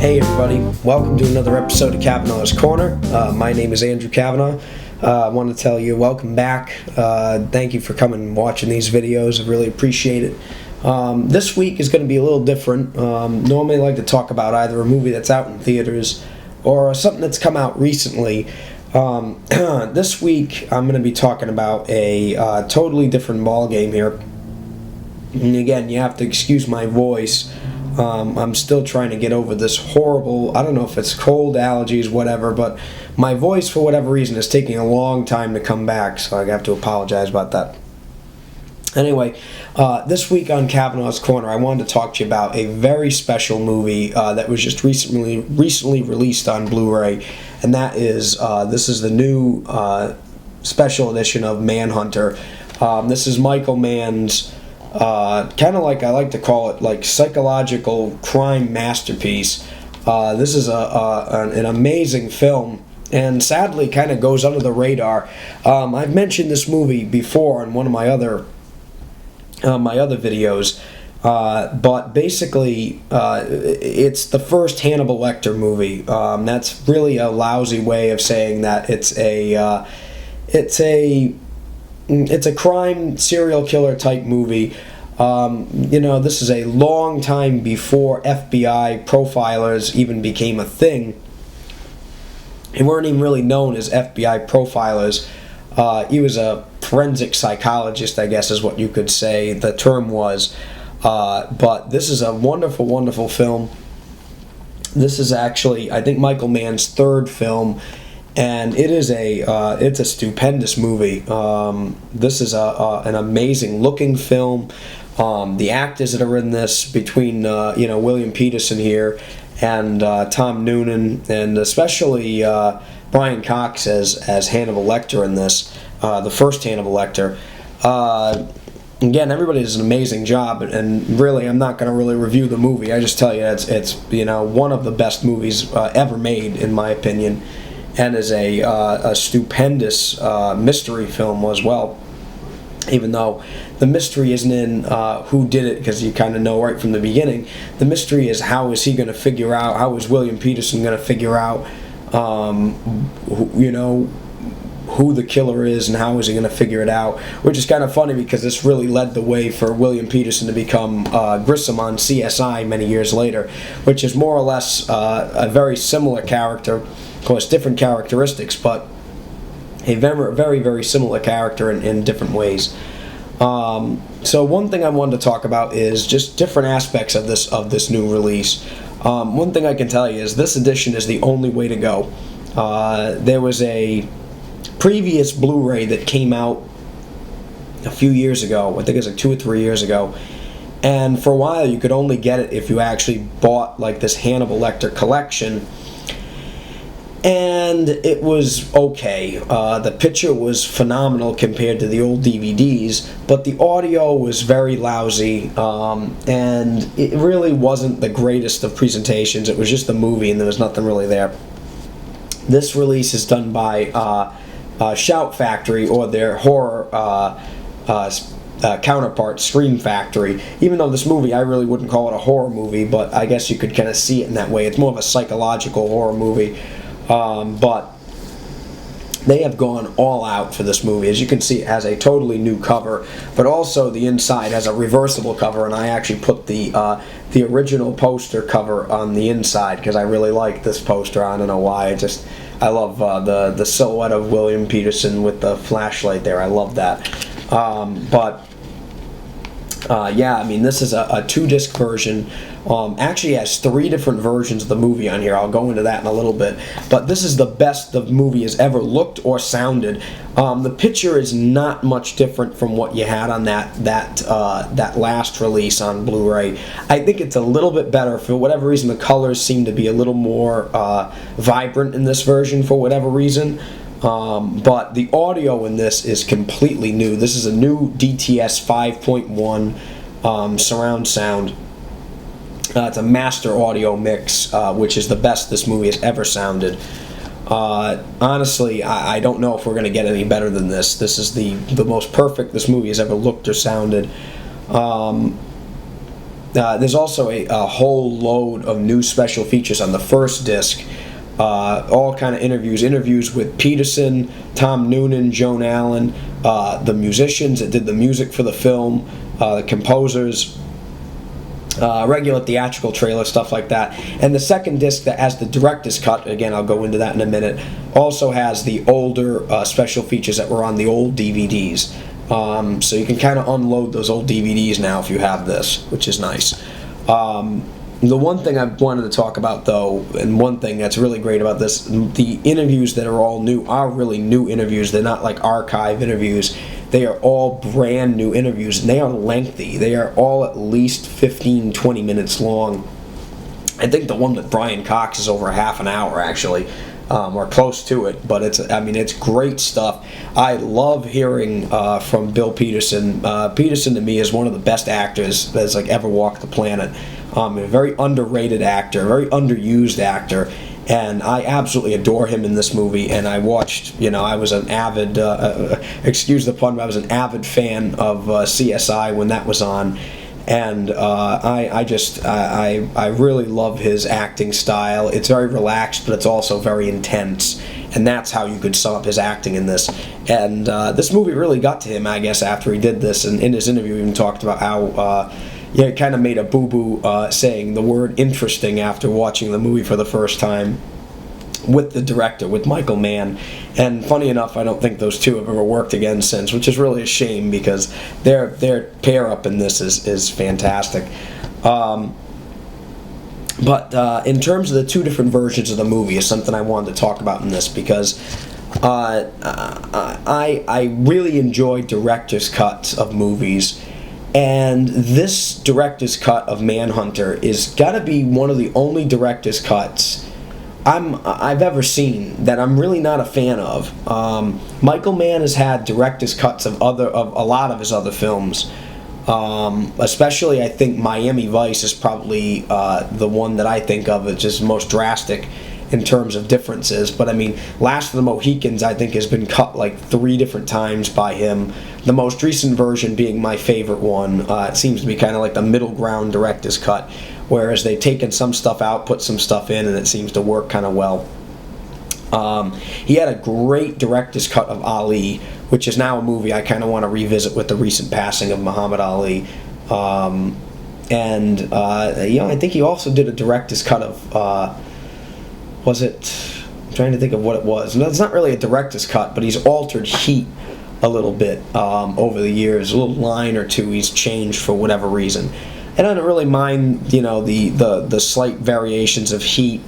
Hey everybody, welcome to another episode of Kavanaugh's Corner. My name is Andrew Kavanaugh. I want to tell you welcome back. Thank you for coming and watching these videos. I really appreciate it. This week is going to be a little different. Normally I like to talk about either a movie that's out in theaters or something that's come out recently. This week I'm going to be talking about a totally different ball game here. And again, you have to excuse my voice. I'm still trying to get over this horrible, I don't know if it's cold, allergies, whatever, but my voice, for whatever reason, is taking a long time to come back, so I have to apologize about that. Anyway, this week on Kavanaugh's Corner, I wanted to talk to you about a very special movie that was just recently released on Blu-ray, and that is, this is the new special edition of Manhunter. This is Michael Mann's kind of like I like to call it, like psychological crime masterpiece. This is an amazing film, and sadly kind of goes under the radar. I've mentioned this movie before in one of my other videos, but basically it's the first Hannibal Lecter movie. That's really a lousy way of saying that it's a crime serial killer type movie. This is a long time before FBI profilers even became a thing. They weren't even really known as FBI profilers. He was a forensic psychologist, I guess is what you could say the term was. But this is a wonderful, wonderful film. This is actually, I think, Michael Mann's third film. And it is it's a stupendous movie. This is an amazing looking film. The actors that are in this, between William Peterson here and Tom Noonan, and especially Brian Cox as Hannibal Lecter in this, the first Hannibal Lecter. Again, everybody does an amazing job, and really, I'm not going to really review the movie. I just tell you, it's one of the best movies ever made, in my opinion. And is a stupendous mystery film as well, even though the mystery isn't in who did it, because you kind of know right from the beginning. The mystery is how is he going to figure out, how is William Peterson going to figure out who the killer is, and how is he going to figure it out, which is kind of funny because this really led the way for William Peterson to become Grissom on CSI many years later, which is more or less a very similar character. Of course, different characteristics, but a very, very, very similar character in different ways. So one thing I wanted to talk about is just different aspects of this new release. One thing I can tell you is this edition is the only way to go. There was a previous Blu-ray that came out a few years ago. I think it was like 2 or 3 years ago. And for a while, you could only get it if you actually bought like this Hannibal Lecter collection. And it was okay. The picture was phenomenal compared to the old DVDs, but the audio was very lousy, and it really wasn't the greatest of presentations. It was just a movie, and there was nothing really there. This release is done by Shout Factory, or their horror counterpart, Scream Factory. Even though this movie, I really wouldn't call it a horror movie, but I guess you could kind of see it in that way. It's more of a psychological horror movie. But they have gone all out for this movie. As you can see, it has a totally new cover, but also the inside has a reversible cover, and I actually put the original poster cover on the inside because I really like this poster. I don't know why. I love the silhouette of William Peterson with the flashlight there. I love that. Yeah, I mean, this is a 2-disc version. Actually has 3 different versions of the movie on here. I'll go into that in a little bit. But this is the best the movie has ever looked or sounded. The picture is not much different from what you had on that last release on Blu-ray. I think it's a little bit better. For whatever reason, the colors seem to be a little more vibrant in this version for whatever reason. But the audio in this is completely new. This is a new DTS 5.1 surround sound. It's a master audio mix, which is the best this movie has ever sounded. Honestly, I don't know if we're going to get any better than this. This is the most perfect this movie has ever looked or sounded. There's also a whole load of new special features on the first disc. All kind of interviews with Peterson, Tom Noonan, Joan Allen, the musicians that did the music for the film, the composers, regular theatrical trailer, stuff like that. And the second disc that has the director's cut, again, I'll go into that in a minute, also has the older special features that were on the old DVDs. So you can kind of unload those old DVDs now if you have this, which is nice. The one thing I wanted to talk about, though, and one thing that's really great about this, the interviews that are all new are really new interviews. They're not like archive interviews. They are all brand new interviews, and they are lengthy. They are all at least 15, 20 minutes long. I think the one with Brian Cox is over half an hour, actually, or close to it. But it's great stuff. I love hearing from Bill Peterson. Peterson, to me, is one of the best actors that's ever walked the planet. A very underrated actor, very underused actor, and I absolutely adore him in this movie. And I watched, I was an avid, excuse the pun, but I was an avid fan of CSI when that was on, and I really love his acting style. It's very relaxed, but it's also very intense, and that's how you could sum up his acting in this. And this movie really got to him, I guess, after he did this. And in his interview, he even talked about how. It kind of made a boo-boo saying the word interesting after watching the movie for the first time with the director, with Michael Mann. And funny enough, I don't think those two have ever worked again since, which is really a shame because their pair-up in this is fantastic. But in terms of the two different versions of the movie is something I wanted to talk about in this because I really enjoy director's cuts of movies. And this director's cut of Manhunter is gotta be one of the only director's cuts I've ever seen that I'm really not a fan of. Michael Mann has had director's cuts of a lot of his other films. Especially, I think Miami Vice is probably the one that I think of as just most drastic in terms of differences. But I mean, Last of the Mohicans, I think, has been cut 3 different times by him. The most recent version being my favorite one. It seems to be kind of like the middle ground director's cut, whereas they've taken some stuff out, put some stuff in, and it seems to work kind of well. He had a great director's cut of Ali, which is now a movie I kind of want to revisit with the recent passing of Muhammad Ali. I think he also did a director's cut of, I'm trying to think of what it was. No, it's not really a director's cut, but he's altered Heat a little bit over the years. A little line or two he's changed for whatever reason. And I don't really mind, the slight variations of Heat.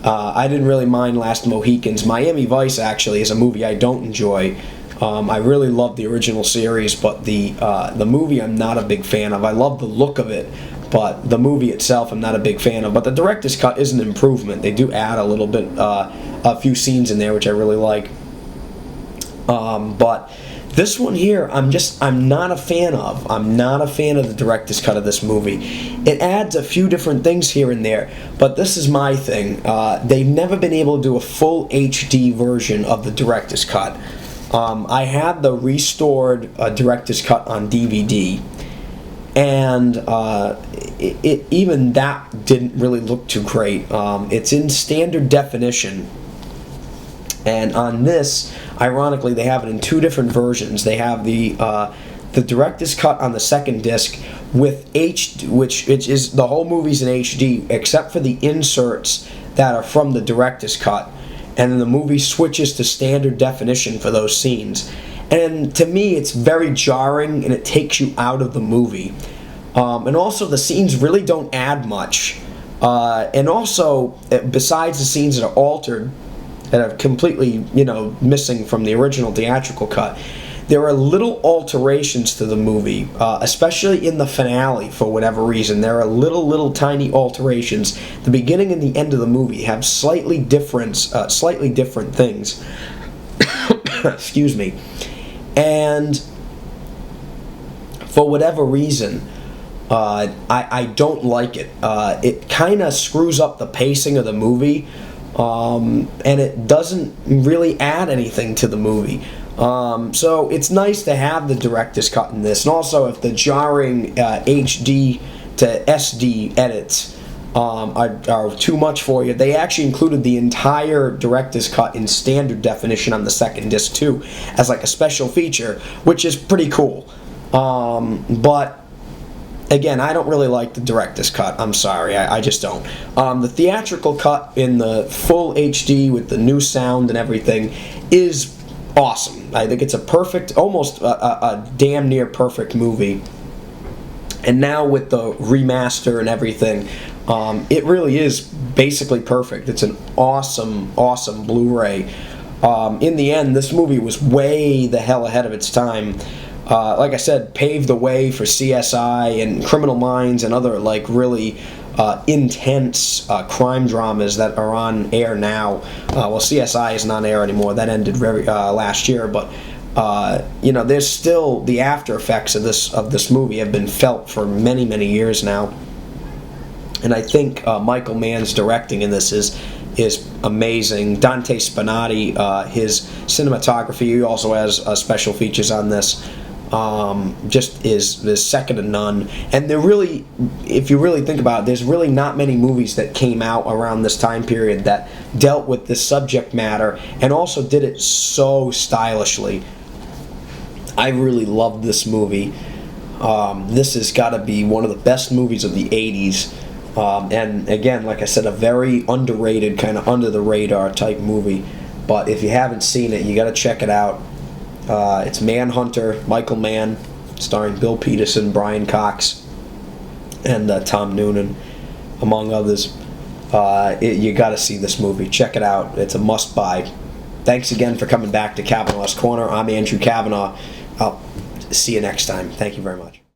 I didn't really mind Last Mohicans. Miami Vice, actually, is a movie I don't enjoy. I really love the original series, but the movie I'm not a big fan of. I love the look of it, but the movie itself I'm not a big fan of. But the director's cut is an improvement. They do add a little bit, a few scenes in there, which I really like. But this one here, I'm not a fan of. I'm not a fan of the director's cut of this movie. It adds a few different things here and there, but this is my thing. They've never been able to do a full HD version of the director's cut. I had the restored director's cut on DVD, and even that didn't really look too great. It's in standard definition. And on this, ironically, they have it in 2 different versions. They have the director's cut on the second disc with HD, which is the whole movie's in HD except for the inserts that are from the director's cut, and then the movie switches to standard definition for those scenes. And to me, it's very jarring, and it takes you out of the movie. And also, the scenes really don't add much. And also, besides the scenes that are altered, that are completely, missing from the original theatrical cut, there are little alterations to the movie, especially in the finale for whatever reason. There are little tiny alterations. The beginning and the end of the movie have slightly different things. Excuse me. And for whatever reason, I don't like it. It kind of screws up the pacing of the movie. And it doesn't really add anything to the movie. So it's nice to have the director's cut in this. And also, if the jarring HD to SD edits are too much for you. They actually included the entire director's cut in standard definition on the second disc too, as like a special feature, which is pretty cool. But again, I don't really like the director's cut. I'm sorry, I just don't. The theatrical cut in the full HD with the new sound and everything is awesome. I think it's a perfect, almost a damn near perfect movie. And now with the remaster and everything, it really is basically perfect. It's an awesome, awesome Blu-ray. In the end, this movie was way the hell ahead of its time. Like I said, paved the way for CSI and Criminal Minds and other like really intense crime dramas that are on air now. Well, CSI isn't on air anymore. That ended very last year, but there's still the after effects of this movie have been felt for many, many years now. And I think Michael Mann's directing in this is amazing. Dante Spinati, his cinematography, he also has special features on this. Just is second to none. And there really, if you really think about it, there's really not many movies that came out around this time period that dealt with this subject matter and also did it so stylishly. I really loved this movie. This has got to be one of the best movies of the 80s. And again, like I said, a very underrated, kind of under the radar type movie. But if you haven't seen it, you got to check it out. It's Manhunter, Michael Mann, starring Bill Peterson, Brian Cox, and Tom Noonan, among others. You got to see this movie. Check it out. It's a must-buy. Thanks again for coming back to Kavanaugh's Corner. I'm Andrew Kavanaugh. I'll see you next time. Thank you very much.